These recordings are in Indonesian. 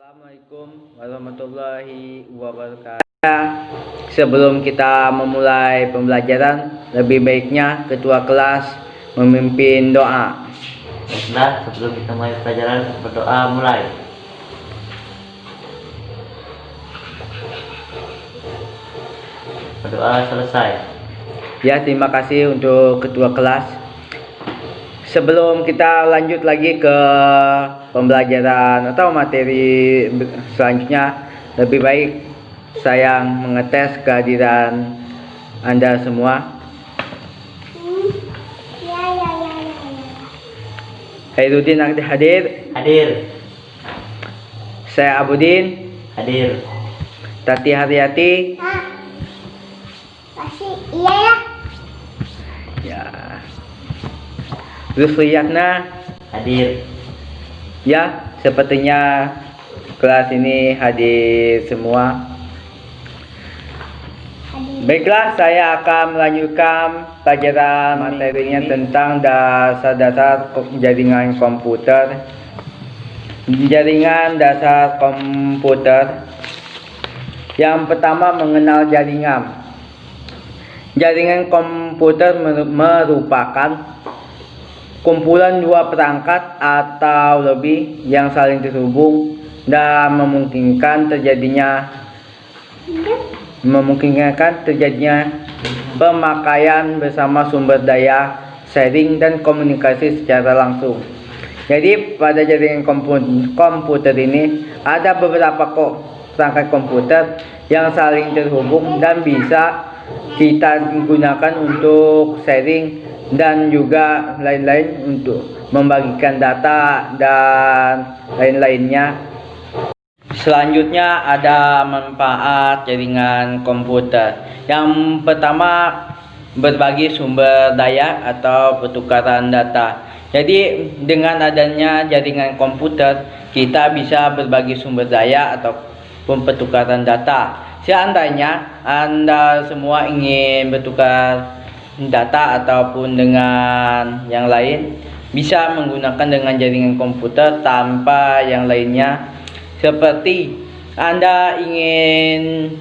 Assalamualaikum warahmatullahi wabarakatuh. Sebelum kita memulai pembelajaran, lebih baiknya ketua kelas memimpin doa. Baiklah, sebelum kita mulai pelajaran, berdoa mulai. Berdoa selesai. Ya, terima kasih untuk ketua kelas. Sebelum kita lanjut lagi ke pembelajaran atau materi selanjutnya, lebih baik saya mengetes kehadiran Anda semua. Hairudin hadir. Hadir. Saya Abudin. Hadir. Tati Haryati. Masih iya ya. Ya. Rusriyatna. Hadir. Ya, sepertinya kelas ini hadir semua. Baiklah, saya akan melanjutkan pelajaran materinya tentang dasar-dasar jaringan komputer. Jaringan dasar komputer. Yang pertama, mengenal jaringan. Jaringan komputer merupakan kumpulan dua perangkat atau lebih yang saling terhubung dan memungkinkan terjadinya pemakaian bersama sumber daya, sharing, dan komunikasi secara langsung. Jadi pada jaringan komputer ini ada beberapa perangkat komputer yang saling terhubung dan bisa kita gunakan untuk sharing dan juga lain-lain untuk membagikan data dan lain-lainnya. Selanjutnya ada manfaat jaringan komputer. Yang pertama, berbagi sumber daya atau pertukaran data. Jadi dengan adanya jaringan komputer, kita bisa berbagi sumber daya ataupun pertukaran data. Seandainya Anda semua ingin bertukar data ataupun dengan yang lain, bisa menggunakan dengan jaringan komputer tanpa yang lainnya. Seperti Anda ingin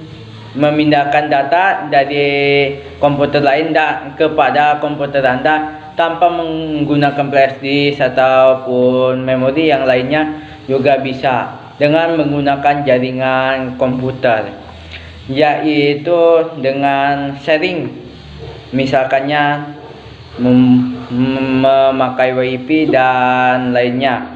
memindahkan data dari komputer lain kepada komputer Anda tanpa menggunakan flash disk ataupun memori yang lainnya, juga bisa dengan menggunakan jaringan komputer, yaitu dengan sharing. Misalkannya memakai WiFi dan lainnya.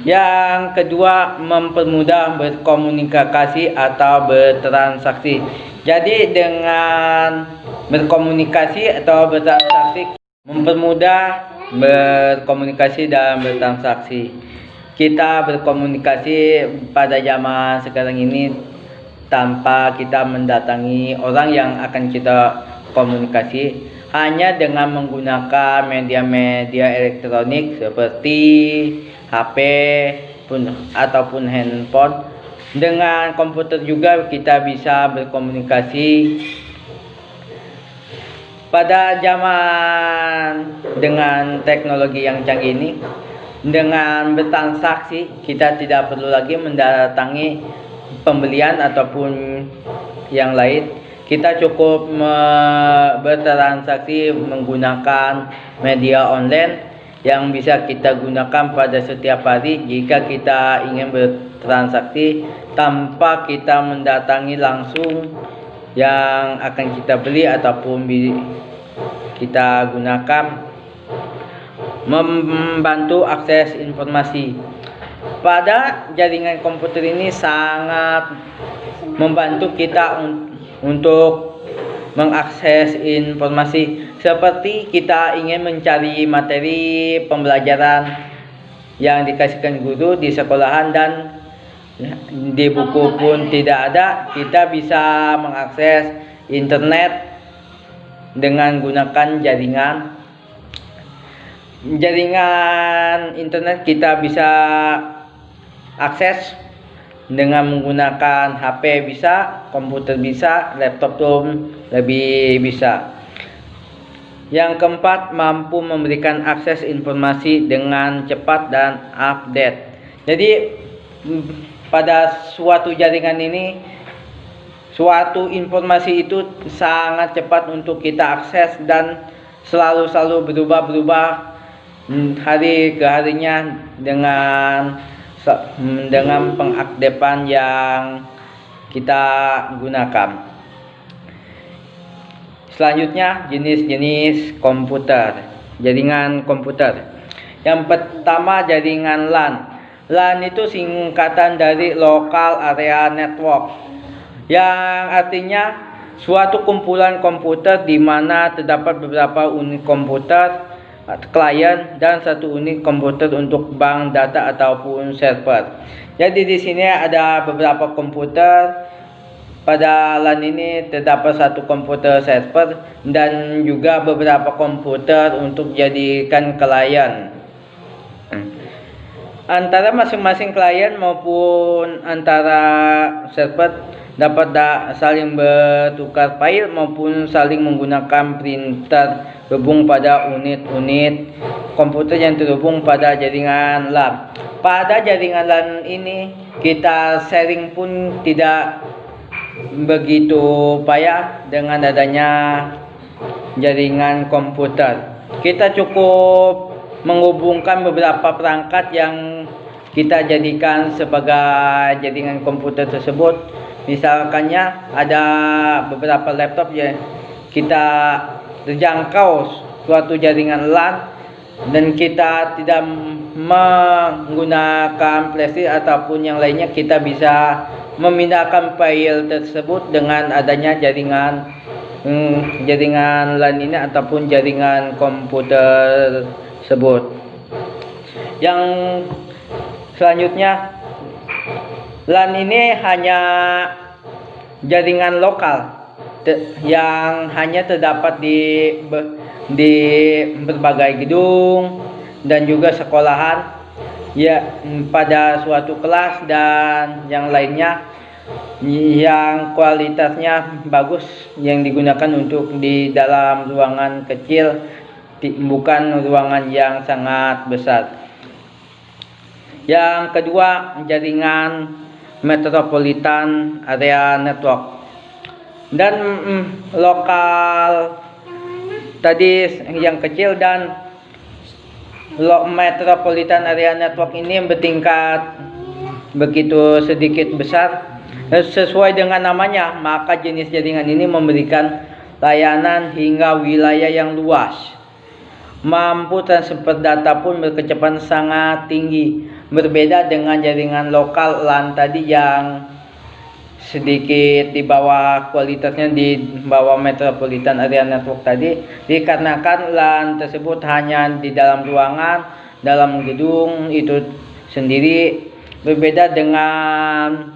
Yang kedua, mempermudah berkomunikasi atau bertransaksi. Jadi dengan berkomunikasi atau bertransaksi, mempermudah berkomunikasi dan bertransaksi. Kita berkomunikasi pada zaman sekarang ini tanpa kita mendatangi orang yang akan kita komunikasi, hanya dengan menggunakan media-media elektronik seperti HP ataupun handphone. Dengan komputer juga kita bisa berkomunikasi. Pada zaman dengan teknologi yang canggih ini, dengan bertransaksi kita tidak perlu lagi mendatangi pembelian ataupun yang lain. Kita cukup bertransaksi menggunakan media online yang bisa kita gunakan pada setiap hari jika kita ingin bertransaksi tanpa kita mendatangi langsung yang akan kita beli ataupun kita gunakan. Membantu akses informasi. Pada jaringan komputer ini sangat membantu kita untuk mengakses informasi, seperti kita ingin mencari materi pembelajaran yang dikasihkan guru di sekolahan dan di buku pun tidak ada, kita bisa mengakses internet dengan gunakan jaringan internet. Kita bisa akses dengan menggunakan HP bisa, komputer bisa, laptop pun lebih bisa. Yang keempat, mampu memberikan akses informasi dengan cepat dan update. Jadi pada suatu jaringan ini, suatu informasi itu sangat cepat untuk kita akses dan selalu berubah-ubah hari ke harinya dengan pengupdatean yang kita gunakan. Selanjutnya, jenis-jenis komputer, jaringan komputer. Yang pertama, jaringan LAN. LAN itu singkatan dari Local Area Network, yang artinya suatu kumpulan komputer di mana terdapat beberapa unit komputer klien dan satu unit komputer untuk bank data ataupun server. Jadi di sini ada beberapa komputer. Pada LAN ini terdapat satu komputer server dan juga beberapa komputer untuk jadikan klien. Antara masing-masing klien maupun antara server dapat saling bertukar file maupun saling menggunakan printer berhubung pada unit-unit komputer yang terhubung pada jaringan LAN. Pada jaringan LAN ini kita sharing pun tidak begitu payah dengan adanya jaringan komputer. Kita cukup menghubungkan beberapa perangkat yang kita jadikan sebagai jaringan komputer tersebut. Misalkannya ada beberapa laptop yang kita terjangkau suatu jaringan LAN dan kita tidak menggunakan flashdisk ataupun yang lainnya, kita bisa memindahkan file tersebut dengan adanya jaringan LAN ini ataupun jaringan komputer tersebut. Yang selanjutnya, LAN ini hanya jaringan lokal yang hanya terdapat di berbagai gedung dan juga sekolahan, ya, pada suatu kelas dan yang lainnya yang kualitasnya bagus, yang digunakan untuk di dalam ruangan kecil, bukan ruangan yang sangat besar. Yang kedua, jaringan Metropolitan Area Network. Dan lokal tadi yang kecil dan Metropolitan Area Network ini bertingkat begitu sedikit besar. Sesuai dengan namanya, maka jenis jaringan ini memberikan layanan hingga wilayah yang luas. Mampu transfer data pun berkecepatan sangat tinggi. Berbeda dengan jaringan lokal LAN tadi yang sedikit di bawah kualitasnya, di bawah Metropolitan Area Network tadi, dikarenakan LAN tersebut hanya di dalam ruangan, dalam gedung itu sendiri. Berbeda dengan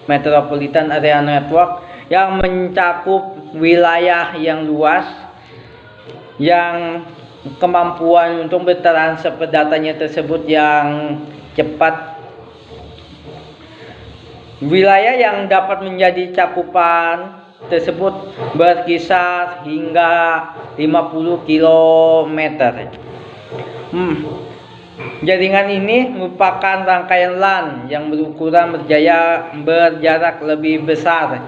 Metropolitan Area Network yang mencakup wilayah yang luas, yang kemampuan untuk bertransfer datanya tersebut yang cepat. Wilayah yang dapat menjadi cakupan tersebut berkisar hingga 50 km. Jaringan ini merupakan rangkaian LAN yang berukuran berjarak lebih besar,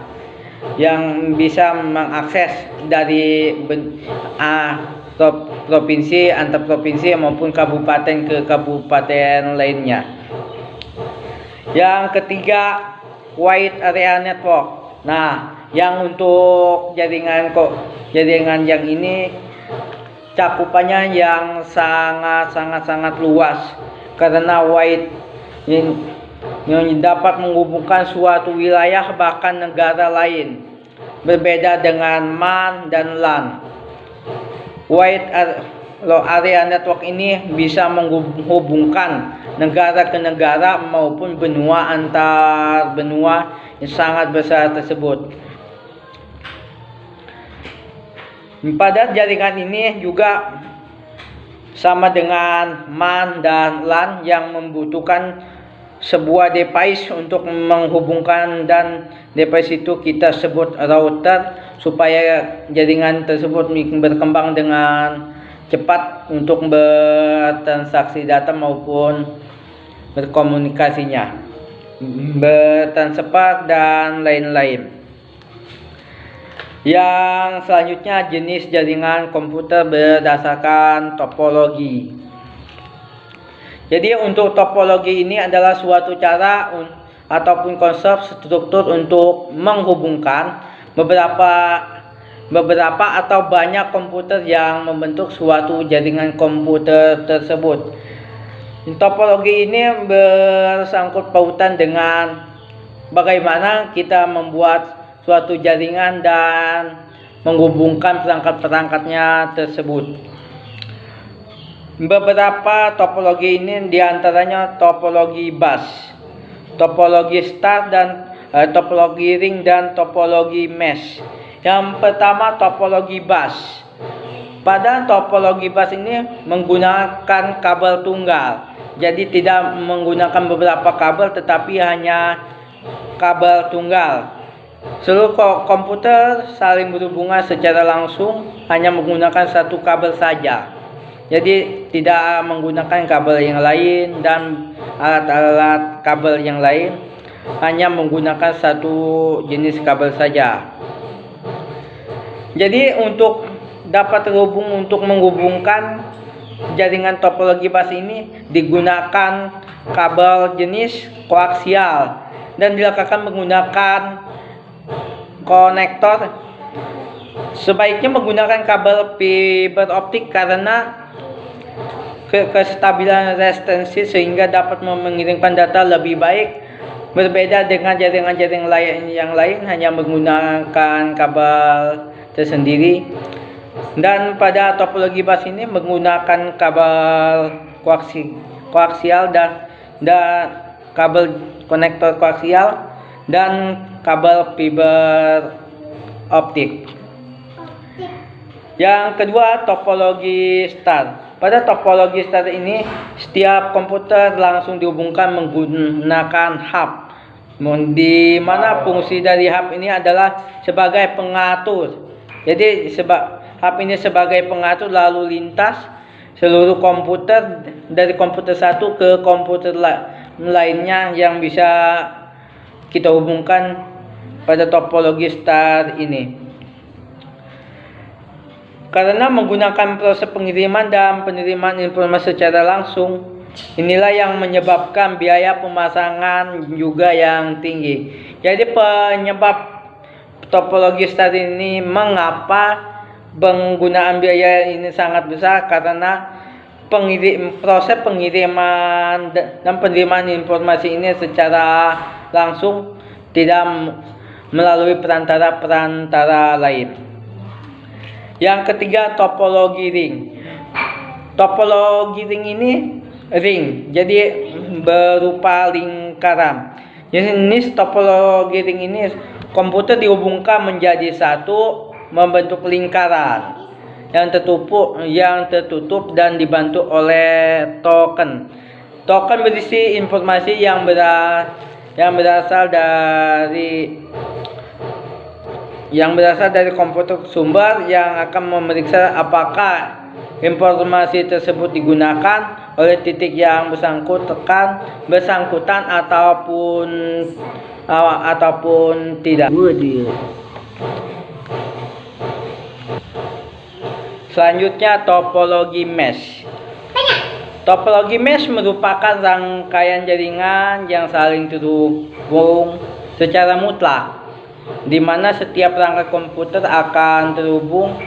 yang bisa mengakses dari provinsi, antar provinsi maupun kabupaten ke kabupaten lainnya. Yang ketiga, Wide Area Network. Nah, yang untuk jaringan yang ini cakupannya yang sangat luas, karena wide yang dapat menghubungkan suatu wilayah bahkan negara lain. Berbeda dengan MAN dan LAN. Wide Area Network ini bisa menghubungkan negara ke negara maupun benua antar benua yang sangat besar tersebut. Pada jaringan ini juga sama dengan MAN dan LAN yang membutuhkan sebuah device untuk menghubungkan, dan device itu kita sebut router, supaya jaringan tersebut berkembang dengan cepat untuk bertransaksi data maupun berkomunikasinya. bertransfer, dan lain-lain. Yang selanjutnya, jenis jaringan komputer berdasarkan topologi. Jadi untuk topologi ini adalah suatu cara ataupun konsep struktur untuk menghubungkan beberapa atau banyak komputer yang membentuk suatu jaringan komputer tersebut. Topologi ini bersangkut pautan dengan bagaimana kita membuat suatu jaringan dan menghubungkan perangkat-perangkatnya tersebut. Beberapa topologi ini diantaranya topologi bus, topologi star, dan topologi ring, dan topologi mesh. Yang pertama, topologi bus. Pada topologi bus ini menggunakan kabel tunggal, jadi tidak menggunakan beberapa kabel tetapi hanya kabel tunggal. Seluruh komputer saling berhubungan secara langsung hanya menggunakan satu kabel saja. Jadi tidak menggunakan kabel yang lain dan alat-alat kabel yang lain, hanya menggunakan satu jenis kabel saja. Jadi untuk dapat terhubung untuk menghubungkan jaringan topologi bus ini digunakan kabel jenis koaksial dan dilakukan menggunakan konektor. Sebaiknya menggunakan kabel fiber optik karena kestabilan resistensi sehingga dapat mengirimkan data lebih baik. Berbeda dengan jaringan-jaringan yang lain hanya menggunakan kabel tersendiri. Dan pada topologi bus ini menggunakan kabel koaksial dan kabel konektor koaksial dan kabel fiber optik. Yang kedua, topologi star. Pada topologi star ini, setiap komputer langsung dihubungkan menggunakan hub, di mana fungsi dari hub ini adalah sebagai pengatur. Jadi hub ini sebagai pengatur lalu lintas seluruh komputer dari komputer satu ke komputer lainnya yang bisa kita hubungkan pada topologi star ini. Karena menggunakan proses pengiriman dan penerimaan informasi secara langsung, inilah yang menyebabkan biaya pemasangan juga yang tinggi. Jadi penyebab topologi star ini mengapa penggunaan biaya ini sangat besar, karena proses pengiriman dan penerimaan informasi ini secara langsung tidak melalui perantara lain. Yang ketiga, topologi ring. Topologi ring ini jadi berupa lingkaran. Jenis topologi ring ini komputer dihubungkan menjadi satu, membentuk lingkaran yang tertutup dan dibantu oleh token. Token berisi informasi yang berasal dari komputer sumber yang akan memeriksa apakah informasi tersebut digunakan oleh titik yang bersangkutan ataupun tidak. Selanjutnya, topologi mesh. Topologi mesh merupakan rangkaian jaringan yang saling terhubung secara mutlak, di mana setiap perangkat komputer akan terhubung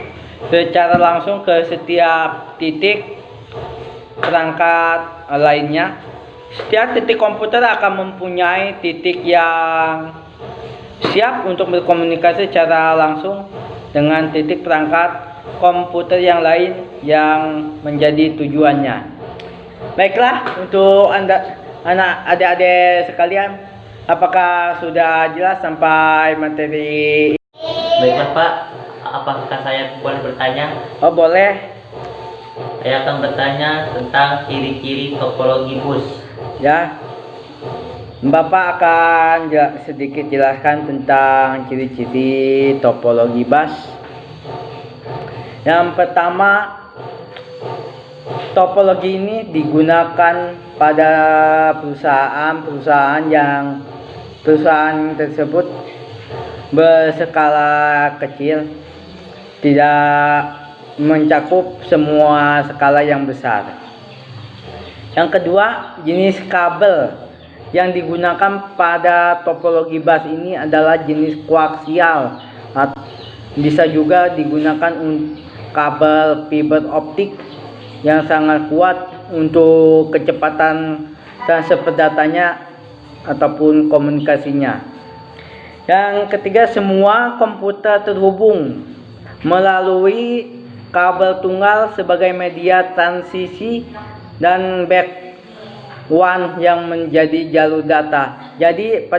secara langsung ke setiap titik perangkat lainnya. Setiap titik komputer akan mempunyai titik yang siap untuk berkomunikasi secara langsung dengan titik perangkat komputer yang lain yang menjadi tujuannya. Baiklah, untuk adik-adik sekalian, apakah sudah jelas sampai materi? Baiklah Pak, apakah saya boleh bertanya? Oh, boleh. Saya akan bertanya tentang ciri-ciri topologi bus. Ya, Bapak akan sedikit jelaskan tentang ciri-ciri topologi bus. Yang pertama, Topologi ini digunakan pada perusahaan tersebut berskala kecil, tidak mencakup semua skala yang besar. Yang kedua, jenis kabel yang digunakan pada topologi bus ini adalah jenis koaksial. Bisa juga digunakan kabel fiber optik yang sangat kuat untuk kecepatan transfer datanya ataupun komunikasinya. Yang ketiga, semua komputer terhubung melalui kabel tunggal sebagai media transisi dan backone yang menjadi jalur data. Jadi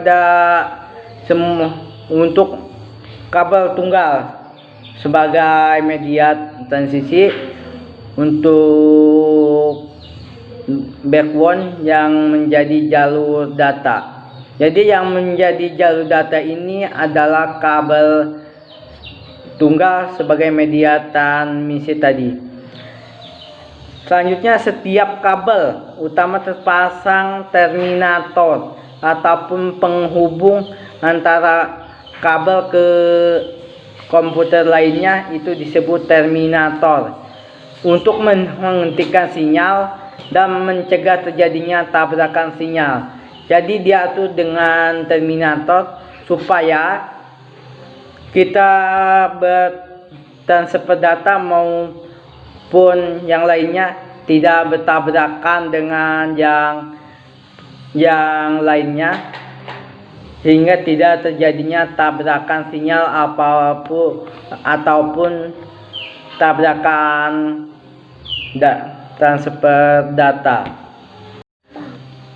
untuk kabel tunggal sebagai media transisi, untuk backbone yang menjadi jalur data. Jadi yang menjadi jalur data ini adalah kabel tunggal sebagai media transmisi tadi. Selanjutnya, setiap kabel utama terpasang terminator ataupun penghubung antara kabel ke komputer lainnya, itu disebut terminator, untuk menghentikan sinyal dan mencegah terjadinya tabrakan sinyal. Jadi diatur dengan terminator supaya kita bertransfer data maupun yang lainnya tidak bertabrakan dengan yang lainnya, sehingga tidak terjadinya tabrakan sinyal apapun ataupun tabrakan transfer data.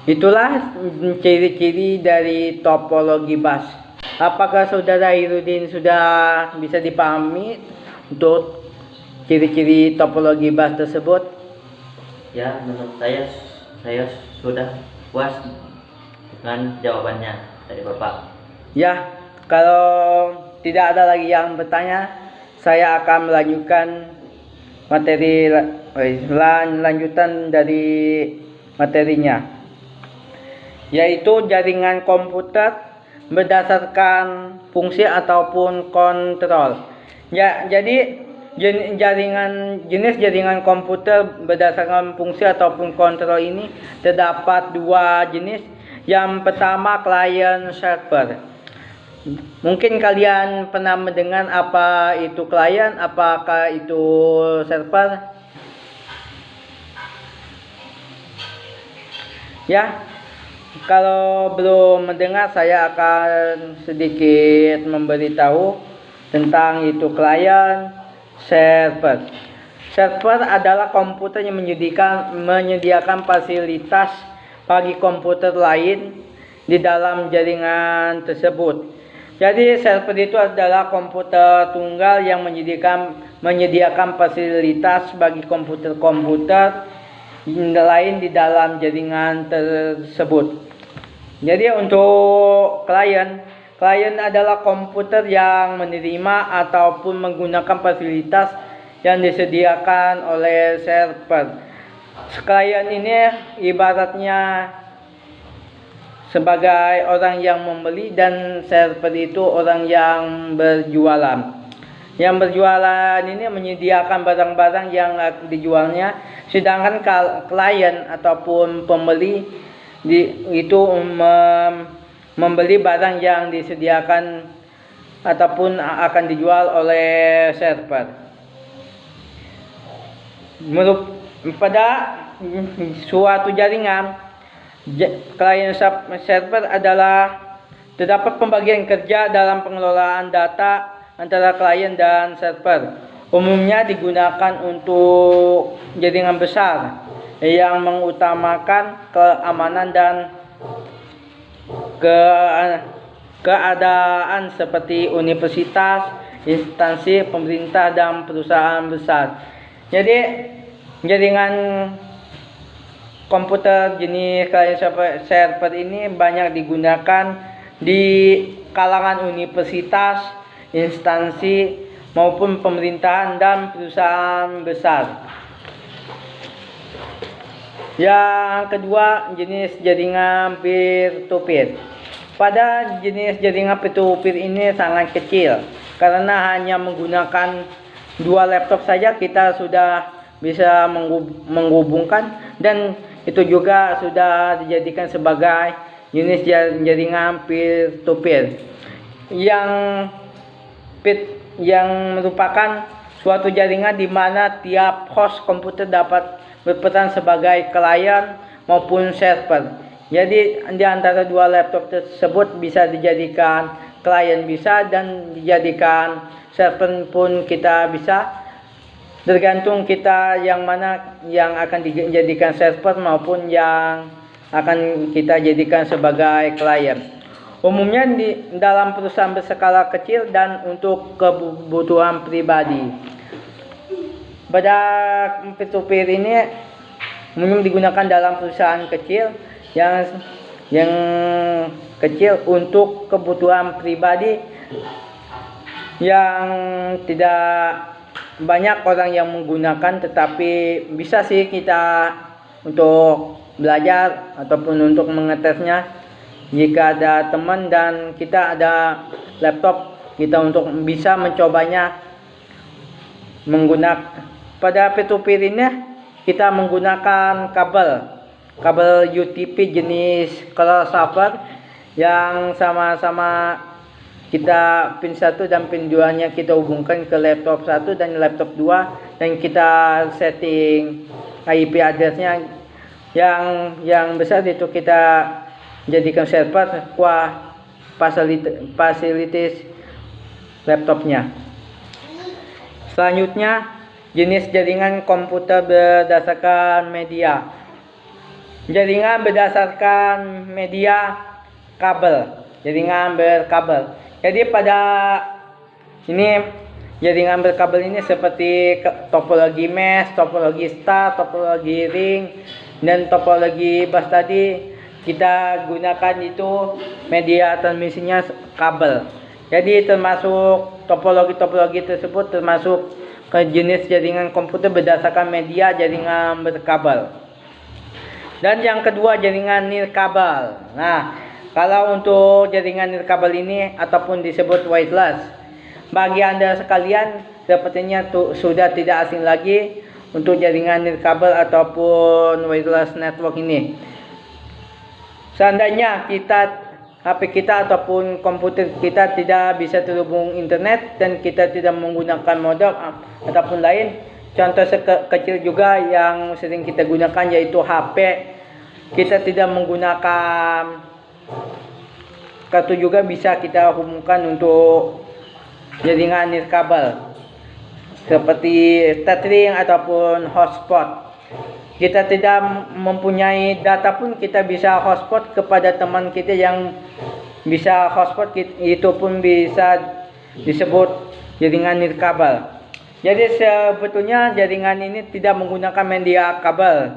Itulah ciri-ciri dari topologi bus. Apakah saudara Hirudin sudah bisa dipahami untuk ciri-ciri topologi bus tersebut? Ya, menurut saya sudah puas dengan jawabannya dari Bapak. Ya, kalau tidak ada lagi yang bertanya, saya akan melanjutkan lanjutan dari materinya, yaitu jaringan komputer berdasarkan fungsi ataupun kontrol. Ya, jadi jenis jaringan komputer berdasarkan fungsi ataupun kontrol ini terdapat dua jenis. Yang pertama, client server. Mungkin kalian pernah mendengar apa itu client, apakah itu server? Ya, kalau belum mendengar, saya akan sedikit memberitahu tentang itu client server. Server adalah komputer yang menyediakan fasilitas bagi komputer lain di dalam jaringan tersebut. Jadi server itu adalah komputer tunggal yang menyediakan fasilitas bagi komputer-komputer lain di dalam jaringan tersebut. Jadi untuk klien adalah komputer yang menerima ataupun menggunakan fasilitas yang disediakan oleh server. Klien ini ibaratnya sebagai orang yang membeli dan server itu orang yang berjualan. Yang berjualan ini menyediakan barang-barang yang dijualnya, sedangkan klien ataupun pembeli itu membeli barang yang disediakan ataupun akan dijual oleh server. Pada suatu jaringan, client server adalah terdapat pembagian kerja dalam pengelolaan data antara klien dan server. Umumnya digunakan untuk jaringan besar yang mengutamakan keamanan dan keadaan seperti universitas, instansi pemerintah, dan perusahaan besar. Jadi jaringan komputer jenis client server ini banyak digunakan di kalangan universitas, instansi maupun pemerintahan dan perusahaan besar. Yang kedua, jenis jaringan peer-to-peer. Pada jenis jaringan peer-to-peer ini sangat kecil karena hanya menggunakan dua laptop saja kita sudah bisa menghubungkan, dan itu juga sudah dijadikan sebagai jenis jaringan peer-to-peer yang merupakan suatu jaringan di mana tiap host komputer dapat berperan sebagai klien maupun server. Jadi di antara dua laptop tersebut bisa dijadikan klien bisa dan dijadikan server pun kita bisa, tergantung kita yang mana yang akan dijadikan server maupun yang akan kita jadikan sebagai klien. Umumnya di dalam perusahaan berskala kecil dan untuk kebutuhan pribadi. Pada peer-to-peer ini umum digunakan dalam perusahaan kecil yang kecil untuk kebutuhan pribadi yang tidak banyak orang yang menggunakan, tetapi bisa sih kita untuk belajar ataupun untuk mengetesnya. Jika ada teman dan kita ada laptop, kita untuk bisa mencobanya menggunakan. Pada peer-to-peer ini kita menggunakan kabel UTP jenis crossover yang sama-sama kita pin 1 dan pin 2 nya kita hubungkan ke laptop 1 dan laptop 2, dan kita setting IP address-nya yang besar itu kita jadikan server fasilitas laptopnya. Selanjutnya, jenis jaringan komputer berdasarkan media. Jaringan berdasarkan media kabel, jaringan berkabel. Jadi pada ini jaringan berkabel ini seperti topologi mesh, topologi star, topologi ring, dan topologi bus tadi kita gunakan itu media transmisinya kabel. Jadi termasuk topologi tersebut termasuk ke jenis jaringan komputer berdasarkan media jaringan berkabel. Dan yang kedua, jaringan nirkabel. Nah, kalau untuk jaringan nirkabel ini ataupun disebut wireless, bagi Anda sekalian sepertinya sudah tidak asing lagi untuk jaringan nirkabel ataupun wireless network ini. Seandainya HP kita ataupun komputer kita tidak bisa terhubung internet dan kita tidak menggunakan modem ataupun lain, contoh kecil juga yang sering kita gunakan yaitu HP, kita tidak menggunakan kartu juga bisa kita hubungkan untuk jaringan nirkabel seperti tethering ataupun hotspot. Kita tidak mempunyai data pun kita bisa hotspot kepada teman kita yang bisa hotspot, itu pun bisa disebut jaringan nirkabel. Jadi sebetulnya jaringan ini tidak menggunakan media kabel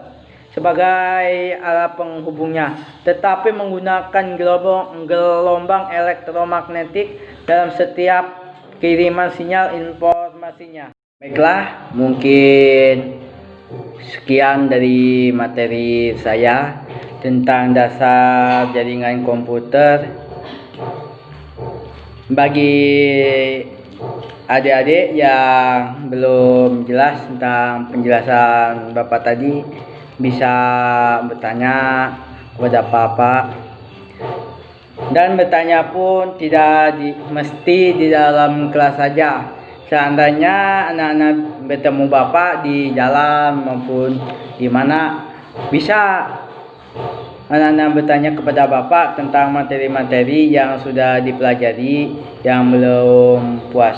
sebagai alat penghubungnya, tetapi menggunakan gelombang elektromagnetik dalam setiap kiriman sinyal informasinya. Baiklah, mungkin sekian dari materi saya tentang dasar jaringan komputer. Bagi adik-adik yang belum jelas tentang penjelasan Bapak tadi, bisa bertanya kepada Bapak, dan bertanya pun tidak mesti di dalam kelas saja. Seandainya anak-anak bertemu Bapak di jalan maupun di mana, bisa anak-anak bertanya kepada Bapak tentang materi-materi yang sudah dipelajari yang belum puas.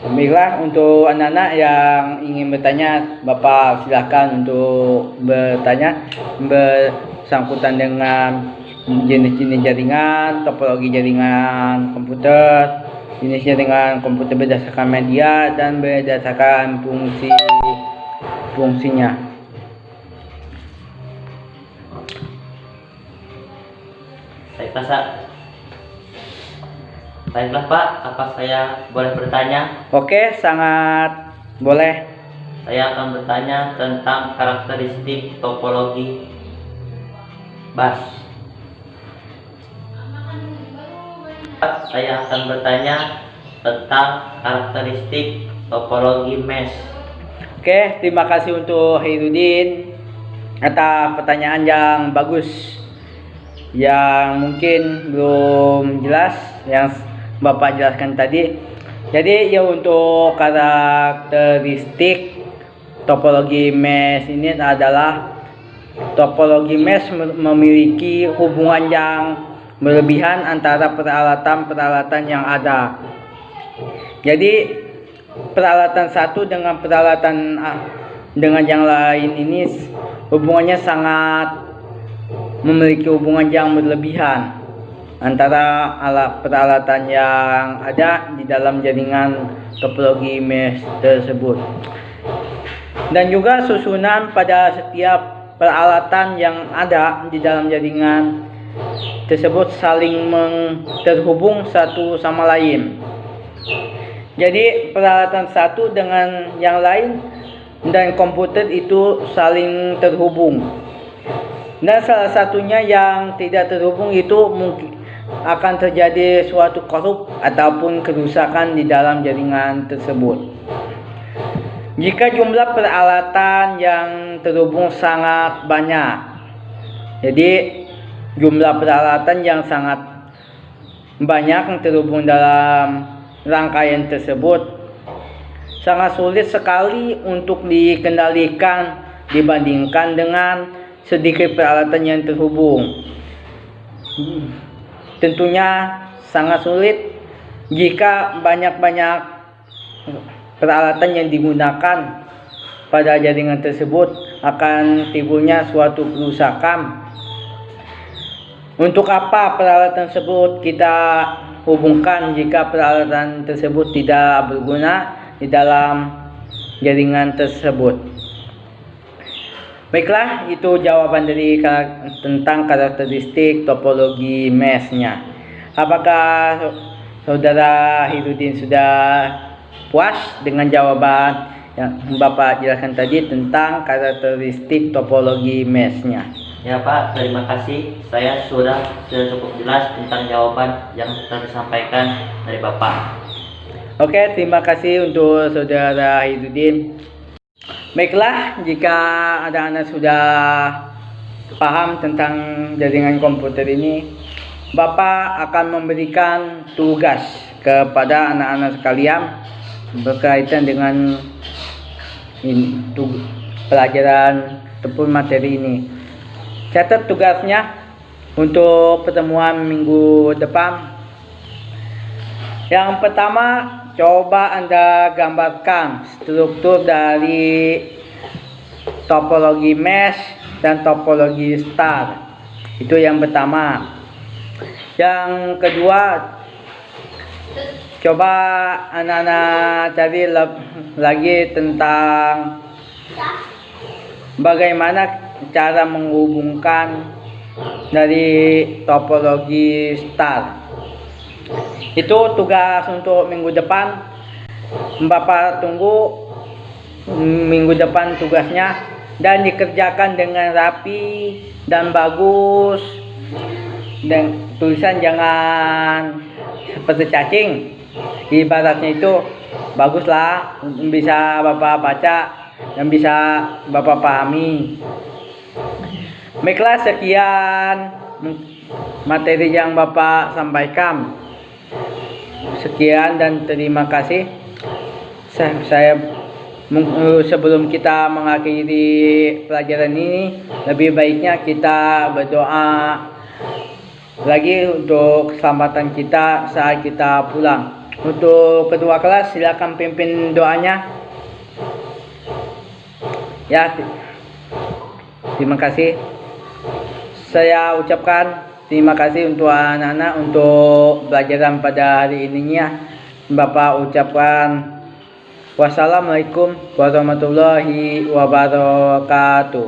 Baiklah, untuk anak-anak yang ingin bertanya, Bapak silahkan untuk bertanya bersangkutan dengan jenis-jenis jaringan, topologi jaringan komputer, jenis jaringan komputer berdasarkan media dan berdasarkan fungsinya. Baiklah Pak, apa saya boleh bertanya? Oke, sangat boleh. saya akan bertanya tentang karakteristik topologi bus. Saya akan bertanya tentang karakteristik topologi mesh. Oke, terima kasih untuk Hairudin atas pertanyaan yang bagus, yang mungkin belum jelas yang Bapak jelaskan tadi. Jadi ya, untuk karakteristik topologi mesh ini adalah topologi mesh memiliki hubungan yang berlebihan antara peralatan-peralatan yang ada. Jadi peralatan satu dengan peralatan dengan yang lain ini hubungannya sangat memiliki hubungan yang berlebihan antara peralatan yang ada di dalam jaringan topologi mesh tersebut. Dan juga susunan pada setiap peralatan yang ada di dalam jaringan tersebut saling terhubung satu sama lain. Jadi peralatan satu dengan yang lain dan komputer itu saling terhubung. Dan salah satunya yang tidak terhubung itu mungkin akan terjadi suatu korup ataupun kerusakan di dalam jaringan tersebut. Jika jumlah peralatan yang terhubung sangat banyak, jadi jumlah peralatan yang sangat banyak yang terhubung dalam rangkaian tersebut sangat sulit sekali untuk dikendalikan dibandingkan dengan sedikit peralatan yang terhubung. Tentunya sangat sulit jika banyak-banyak peralatan yang digunakan pada jaringan tersebut akan timbulnya suatu kerusakan. Untuk apa peralatan tersebut kita hubungkan jika peralatan tersebut tidak berguna di dalam jaringan tersebut? Baiklah, itu jawaban dari tentang karakteristik topologi mesh-nya. Apakah Saudara Hairudin sudah puas dengan jawaban yang Bapak jelaskan tadi tentang karakteristik topologi mesh-nya? Ya Pak, terima kasih. Saya sudah cukup jelas tentang jawaban yang telah disampaikan dari Bapak. Oke, terima kasih untuk Saudara Hairudin. Baiklah, jika ada anak sudah paham tentang jaringan komputer ini, Bapak akan memberikan tugas kepada anak-anak sekalian berkaitan dengan pelajaran ataupun materi ini. Catat tugasnya untuk pertemuan minggu depan. Yang pertama, coba Anda gambarkan struktur dari topologi mesh dan topologi star. Itu yang pertama. Yang kedua, coba anak-anak cari lagi tentang bagaimana cara menghubungkan dari topologi star. Itu tugas untuk minggu depan. Bapak tunggu minggu depan tugasnya, dan dikerjakan dengan rapi dan bagus, dan tulisan jangan seperti cacing. Ibaratnya itu baguslah, bisa Bapak baca dan bisa Bapak pahami. Baiklah, sekian materi yang Bapak sampaikan. Sekian dan terima kasih. Saya sebelum kita mengakhiri pelajaran ini, lebih baiknya kita berdoa lagi untuk keselamatan kita saat kita pulang. Untuk kedua kelas, silakan pimpin doanya. Ya, terima kasih. Saya ucapkan terima kasih untuk anak-anak untuk pelajaran pada hari ininya. Bapak ucapkan wassalamualaikum warahmatullahi wabarakatuh.